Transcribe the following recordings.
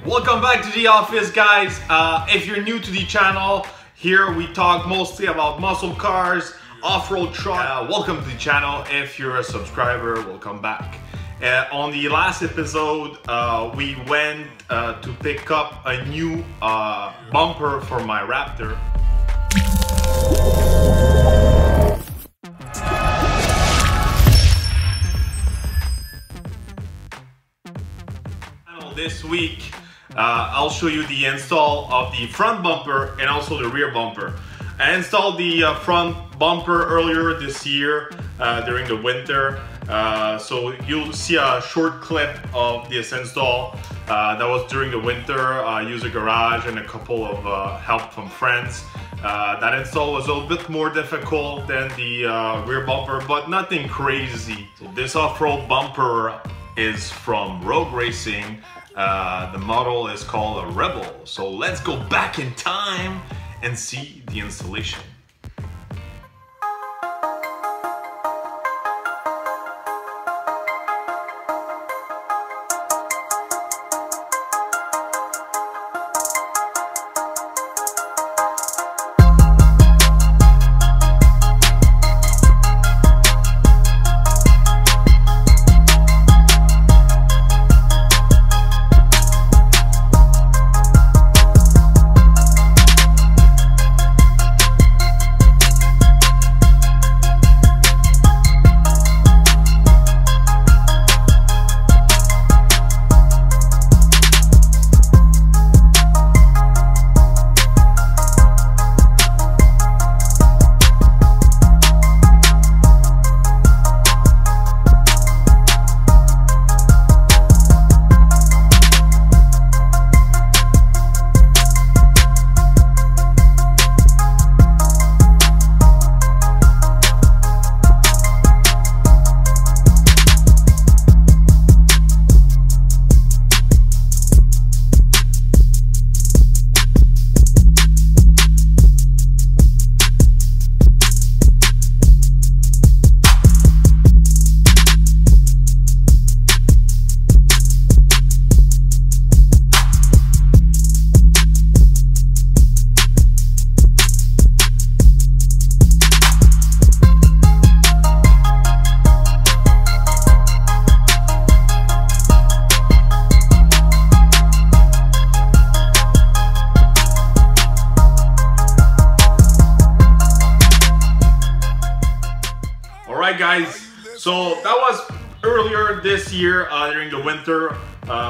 Welcome back to the office, guys. If you're new to the channel, here we talk mostly about muscle cars, off-road truck. Welcome to the channel. If you're a subscriber, welcome back. On the last episode, we went to pick up a new bumper for my Raptor. This week, I'll show you the install of the front bumper and also the rear bumper. I installed the front bumper earlier this year during the winter, so you'll see a short clip of this install. That was during the winter. I used a garage and a couple of help from friends. That install was a little bit more difficult than the rear bumper, but nothing crazy. So this off-road bumper is from Rogue Racing. The model is called a Rebel. So let's go back in time and see the installation. Alright guys, so that was earlier this year during the winter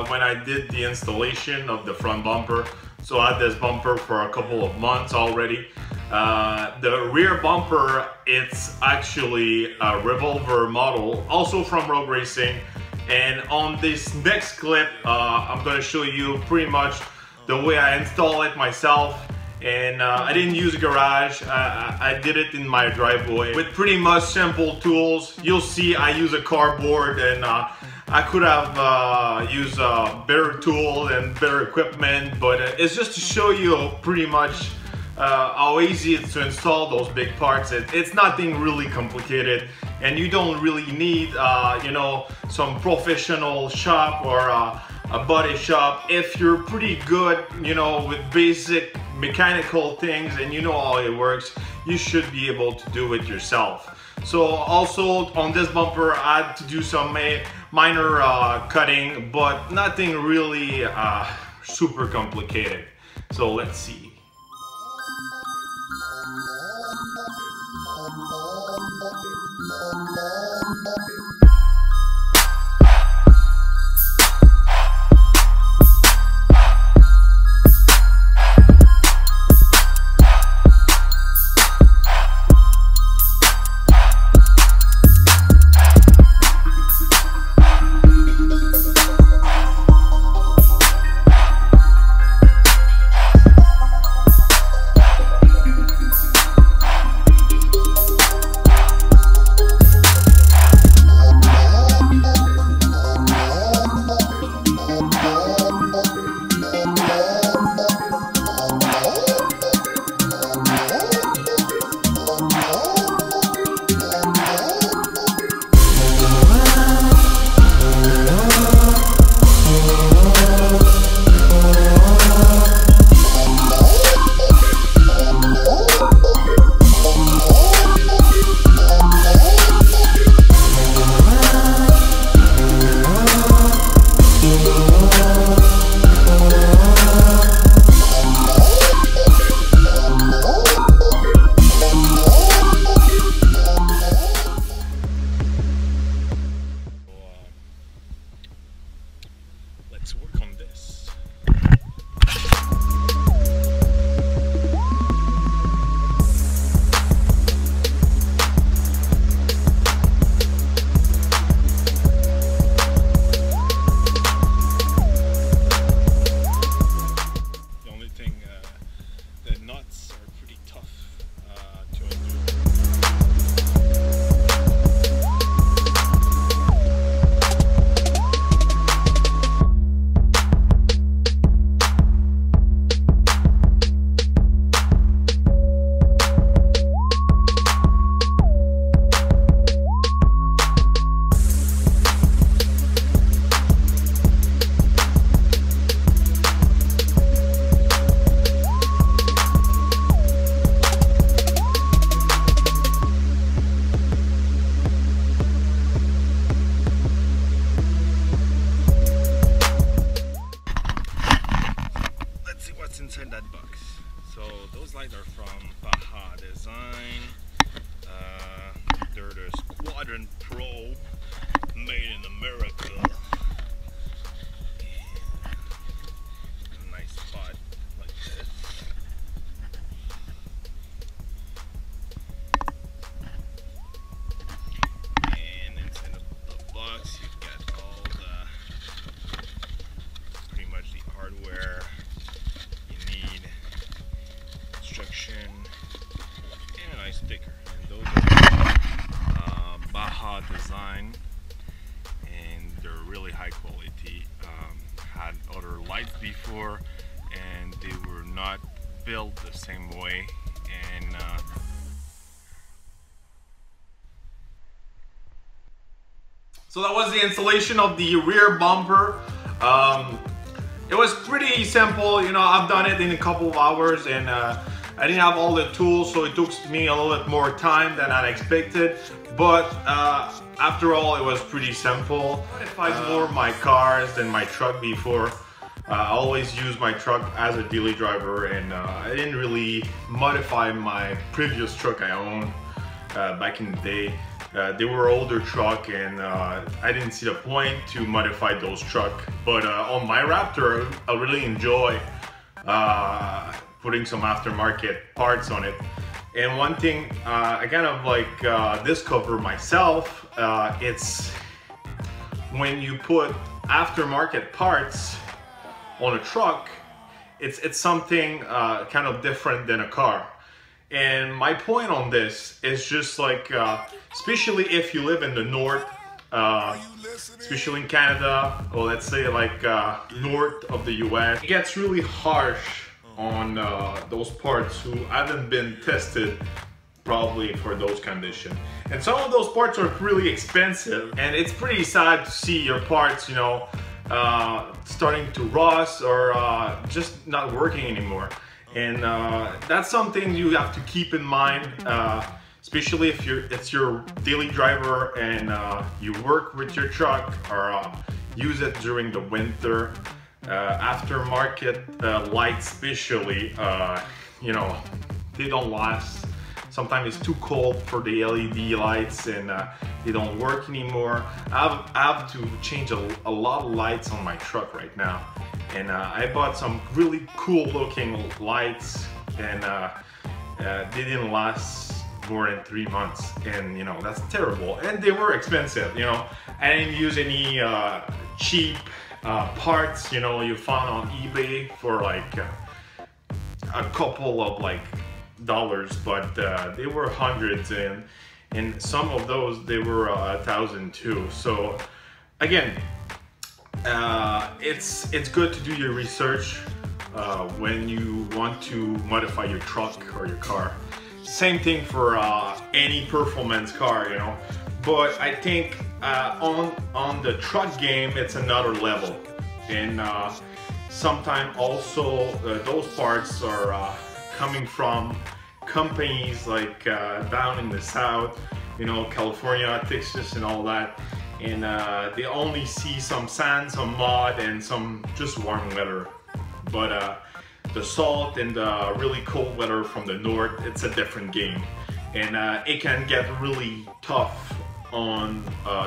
when I did the installation of the front bumper. So I had this bumper for a couple of months already. The rear bumper, it's actually a revolver model, also from Rogue Racing. And on this next clip, I'm going to show you pretty much the way I install it myself. And I didn't use a garage, I did it in my driveway with pretty much simple tools. You'll see I use a cardboard, and I could have used better tools and better equipment, but it's just to show you pretty much how easy it is to install those big parts. It's nothing really complicated, and you don't really need you know, some professional shop or a body shop. If you're pretty good, you know, with basic mechanical things and you know how it works, you should be able to do it yourself. So also on this bumper, I had to do some minor cutting, but nothing really super complicated. So let's see. inside that box. So those lights are from Baja Design. They're the Squadron Pro, made in America. A nice spot like this. And inside of the box, you've got all the, pretty much the hardware you need, instruction, and a nice sticker. And those are Baja Design, and they're really high quality. Had other lights before, and they were not built the same way. And so that was the installation of the rear bumper. It was pretty simple, you know. I've done it in a couple of hours, and I didn't have all the tools, so it took me a little bit more time than I expected. But after all, it was pretty simple. I modified more my cars than my truck before. I always use my truck as a daily driver, and I didn't really modify my previous truck I owned back in the day. They were older truck, and I didn't see the point to modify those truck. But on my Raptor, I really enjoy putting some aftermarket parts on it. And one thing I kind of like discovered myself, it's when you put aftermarket parts on a truck, it's something kind of different than a car. And my point on this is just like, especially if you live in the north, especially in Canada, or let's say like north of the US, it gets really harsh on those parts who haven't been tested probably for those conditions. And some of those parts are really expensive, and it's pretty sad to see your parts, you know, starting to rust or just not working anymore. And that's something you have to keep in mind, especially if it's your daily driver and you work with your truck or use it during the winter. Aftermarket lights especially, you know, they don't last. Sometimes it's too cold for the LED lights, and they don't work anymore. I have to change a lot of lights on my truck right now. And I bought some really cool looking lights, and they didn't last more than 3 months, and you know, that's terrible. And they were expensive, you know. I didn't use any cheap parts, you know, you found on eBay for like a couple of like dollars, but they were hundreds, and some of those they were 1,000 too. So again, it's good to do your research when you want to modify your truck or your car. Same thing for any performance car, you know. But I think on the truck game, it's another level. And sometimes also those parts are coming from companies like down in the south, you know, California, Texas and all that. And they only see some sand, some mud, and some just warm weather. But the salt and the really cold weather from the north, it's a different game. And it can get really tough on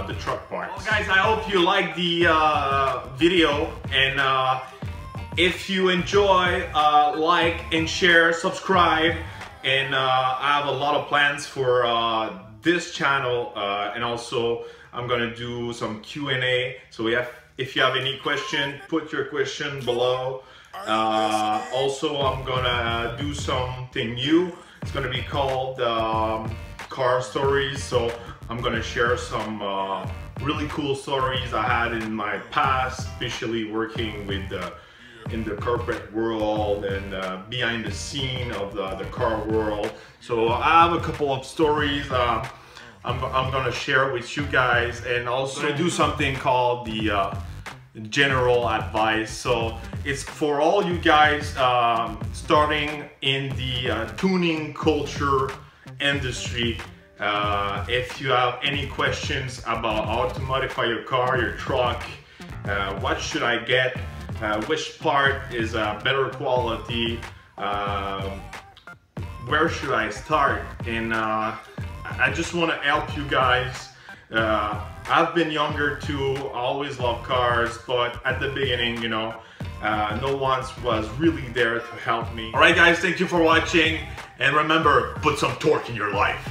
the truck parts. Well, guys, I hope you like the video, and if you enjoy, like and share, subscribe, and I have a lot of plans for this channel, and also I'm gonna do some Q&A. So if you have any question, put your question below. Also, I'm gonna do something new. It's gonna be called car stories. So I'm gonna share some really cool stories I had in my past, especially working with in the corporate world and behind the scene of the car world. So I have a couple of stories I'm gonna share with you guys, and also do something called the general advice. So it's for all you guys starting in the tuning culture industry. If you have any questions about how to modify your car, your truck, what should I get, which part is better quality, where should I start, and I just want to help you guys. I've been younger too, always loved cars, but at the beginning, you know, no one was really there to help me. Alright guys, thank you for watching, and remember, put some torque in your life.